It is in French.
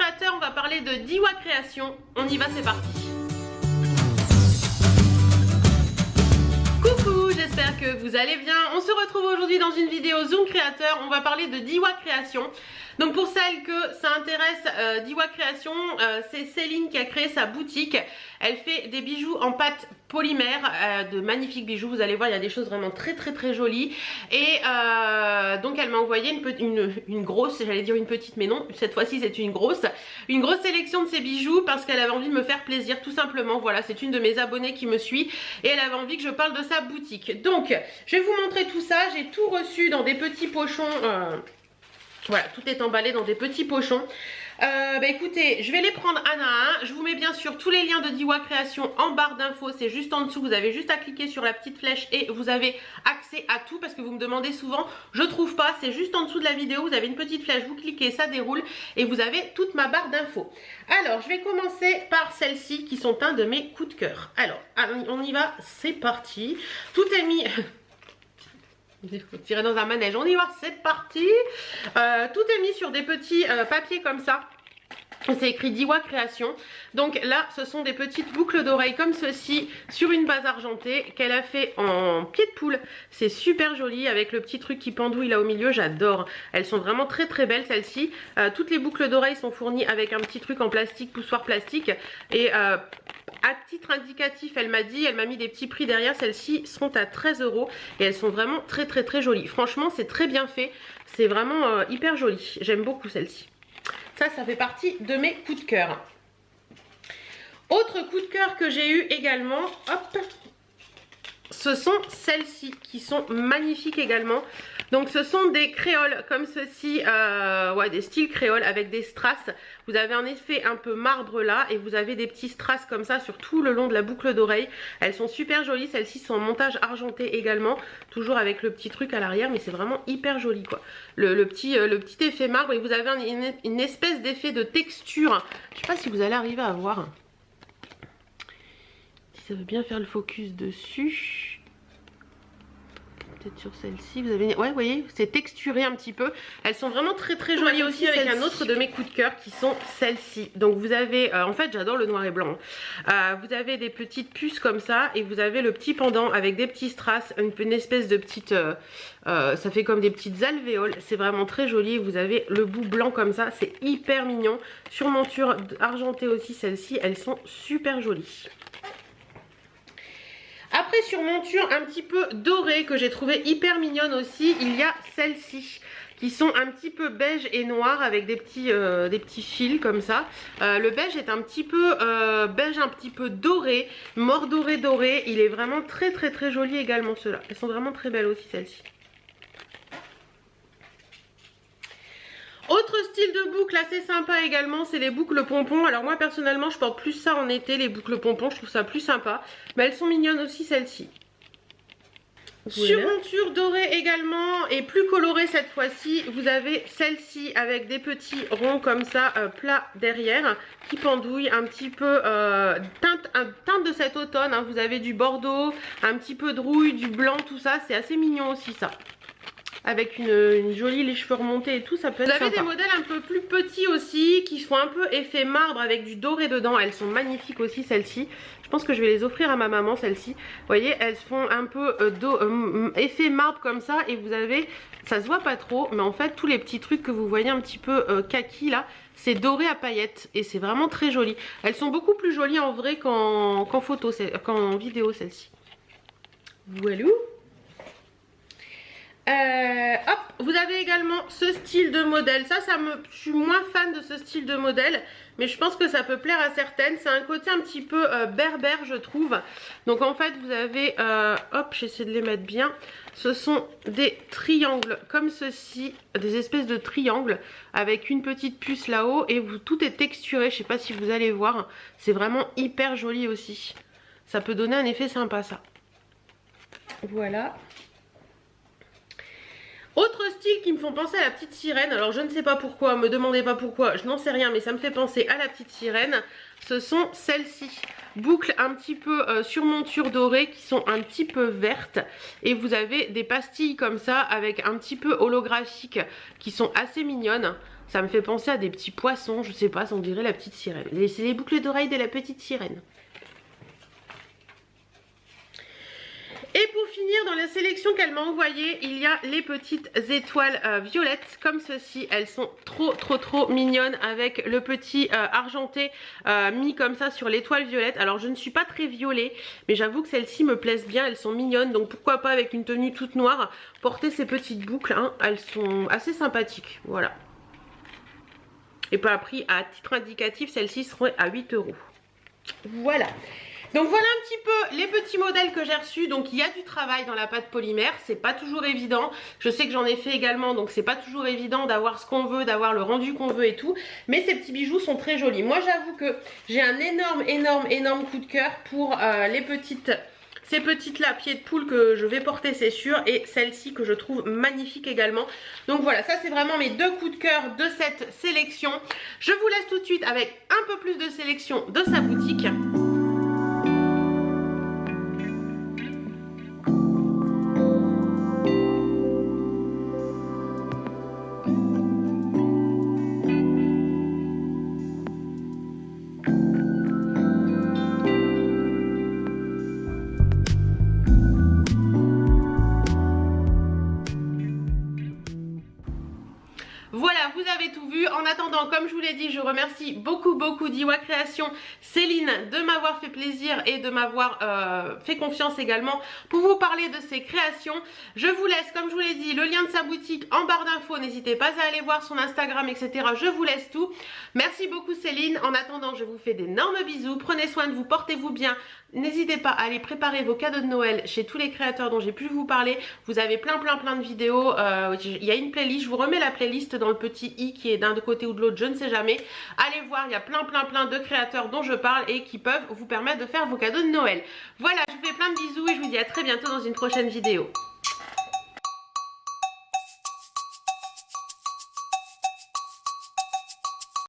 Créateur, on va parler de Dihua Création. On y va, c'est parti. Coucou, j'espère que vous allez bien. On se retrouve aujourd'hui dans une vidéo Zoom Créateur. On va parler de Dihua Création. Donc pour celles que ça intéresse, Dihua Création, c'est Céline qui a créé sa boutique. Elle fait des bijoux en pâte polymère, de magnifiques bijoux. Vous allez voir, il y a des choses vraiment très jolies. Et donc elle m'a envoyé une grosse, j'allais dire une petite, mais non, cette fois-ci c'est une grosse sélection de ses bijoux parce qu'elle avait envie de me faire plaisir tout simplement. Voilà, c'est une de mes abonnées qui me suit et elle avait envie que je parle de sa boutique. Donc je vais vous montrer tout ça. J'ai tout reçu dans des petits pochons. Voilà, tout est emballé dans des petits pochons. Écoutez, je vais les prendre un à un. Je vous mets bien sûr tous les liens de Dihua Création en barre d'infos. C'est juste en dessous. Vous avez juste à cliquer sur la petite flèche et vous avez accès à tout parce que vous me demandez souvent. Je trouve pas. C'est juste en dessous de la vidéo. Vous avez une petite flèche. Vous cliquez, ça déroule et vous avez toute ma barre d'infos. Alors, je vais commencer par celles-ci qui sont un de mes coups de cœur. Alors, on y va. C'est parti. Tout est mis... Il faut tirer dans un manège, on y va, c'est parti. Tout est mis sur des petits papiers comme ça. C'est écrit Dihua Création. Donc là, ce sont des petites boucles d'oreilles comme ceci sur une base argentée qu'elle a fait en pied de poule. C'est super joli avec le petit truc qui pendouille là au milieu, j'adore. Elles sont vraiment très belles celles-ci. Toutes les boucles d'oreilles sont fournies avec un petit truc en plastique, poussoir plastique. Et à titre indicatif, elle m'a mis des petits prix derrière. Celles-ci sont à 13 € et elles sont vraiment très jolies. Franchement, c'est très bien fait. C'est vraiment hyper joli. J'aime beaucoup celle-ci. Ça fait partie de mes coups de cœur. Autre coup de cœur que j'ai eu également, hop, ce sont celles-ci qui sont magnifiques également. Donc ce sont des créoles comme ceci, ouais, des styles créoles avec des strass. Vous avez un effet un peu marbre là et vous avez des petits strass comme ça sur tout le long de la boucle d'oreille. Elles sont super jolies, celles-ci sont en montage argenté également, toujours avec le petit truc à l'arrière, mais c'est vraiment hyper joli quoi. Le petit effet marbre et vous avez une espèce d'effet de texture. Je sais pas si vous allez arriver à voir. Si ça veut bien faire le focus dessus. Sur celle-ci, vous avez, ouais, vous voyez, c'est texturé un petit peu. Elles sont vraiment très jolies aussi avec un autre de mes coups de cœur qui sont celles-ci. Donc vous avez, en fait j'adore le noir et blanc. Vous avez des petites puces comme ça et vous avez le petit pendant avec des petits strass, une espèce de petite, ça fait comme des petites alvéoles. C'est vraiment très joli. Vous avez le bout blanc comme ça, c'est hyper mignon. Sur monture argentée aussi, celles-ci, elles sont super jolies. Après sur monture un petit peu dorée que j'ai trouvé hyper mignonne aussi, il y a celles-ci qui sont un petit peu beige et noir avec des petits fils comme ça. Le beige est un petit peu beige un petit peu doré, mort doré. Il est vraiment très joli également ceux-là. Elles sont vraiment très belles aussi celles-ci. Autre style de boucle assez sympa également, c'est les boucles pompons. Alors moi personnellement je porte plus ça en été, les boucles pompons, je trouve ça plus sympa. Mais elles sont mignonnes aussi celles-ci. Voilà. Sur monture dorée également et plus colorée cette fois-ci, vous avez celle-ci avec des petits ronds comme ça, plats derrière, qui pendouillent un petit peu teinte de cet automne. Hein. Vous avez du bordeaux, un petit peu de rouille, du blanc, tout ça, c'est assez mignon aussi ça. Avec une jolie, les cheveux remontés et tout, ça peut être sympa. Vous avez des modèles un peu plus petits aussi, qui font un peu effet marbre avec du doré dedans. Elles sont magnifiques aussi celles-ci. Je pense que je vais les offrir à ma maman celles-ci. Vous voyez, elles font un peu effet marbre comme ça. Et vous avez, ça se voit pas trop, mais en fait tous les petits trucs que vous voyez un petit peu kaki là, c'est doré à paillettes. Et c'est vraiment très joli. Elles sont beaucoup plus jolies en vrai qu'en photo, qu'en vidéo celles-ci. Voilà. Hop, vous avez également ce style de modèle. Je suis moins fan de ce style de modèle, mais je pense que ça peut plaire à certaines. C'est un côté un petit peu berbère je trouve. Donc en fait vous avez, hop, j'essaie de les mettre bien. Ce sont des triangles comme ceci, des espèces de triangles avec une petite puce là-haut et tout est texturé. Je sais pas si vous allez voir, c'est vraiment hyper joli aussi. Ça peut donner un effet sympa ça. Voilà. Autre style qui me font penser à la petite sirène, alors je ne sais pas pourquoi, me demandez pas pourquoi, je n'en sais rien, mais ça me fait penser à la petite sirène. Ce sont celles-ci, boucles un petit peu sur monture dorée qui sont un petit peu vertes. Et vous avez des pastilles comme ça avec un petit peu holographiques qui sont assez mignonnes. Ça me fait penser à des petits poissons, je sais pas, on dirait la petite sirène. C'est les boucles d'oreilles de la petite sirène. Et pour finir, dans la sélection qu'elle m'a envoyée, il y a les petites étoiles violettes comme ceci. Elles sont trop mignonnes avec le petit argenté mis comme ça sur l'étoile violette. Alors je ne suis pas très violet, mais j'avoue que celles-ci me plaisent bien, elles sont mignonnes. Donc pourquoi pas avec une tenue toute noire, porter ces petites boucles, hein. Elles sont assez sympathiques, voilà. Et pas à prix, à titre indicatif, celles-ci seront à 8 €. Voilà. Donc voilà un petit peu les petits modèles que j'ai reçus. Donc il y a du travail dans la pâte polymère, c'est pas toujours évident. Je sais que j'en ai fait également, donc c'est pas toujours évident d'avoir ce qu'on veut, d'avoir le rendu qu'on veut et tout. Mais ces petits bijoux sont très jolis. Moi j'avoue que j'ai un énorme coup de cœur pour ces petites là, pieds de poule que je vais porter, c'est sûr. Et celle-ci que je trouve magnifique également. Donc voilà, ça c'est vraiment mes deux coups de cœur de cette sélection. Je vous laisse tout de suite avec un peu plus de sélection de sa boutique. Voilà, vous avez tout vu. En attendant, comme je vous l'ai dit, je remercie beaucoup d'Iwa Création, Céline, de m'avoir fait plaisir et de m'avoir fait confiance également pour vous parler de ses créations. Je vous laisse, comme je vous l'ai dit, le lien de sa boutique en barre d'infos. N'hésitez pas à aller voir son Instagram, etc. Je vous laisse tout. Merci beaucoup Céline. En attendant, je vous fais d'énormes bisous. Prenez soin de vous, portez-vous bien. N'hésitez pas à aller préparer vos cadeaux de Noël chez tous les créateurs dont j'ai pu vous parler. Vous avez plein de vidéos. Il y a une playlist, je vous remets la playlist dans le petit i qui est d'un côté ou de l'autre, je ne sais jamais. Allez voir, il y a plein de créateurs dont je parle et qui peuvent vous permettre de faire vos cadeaux de Noël. Voilà, je vous fais plein de bisous et je vous dis à très bientôt dans une prochaine vidéo.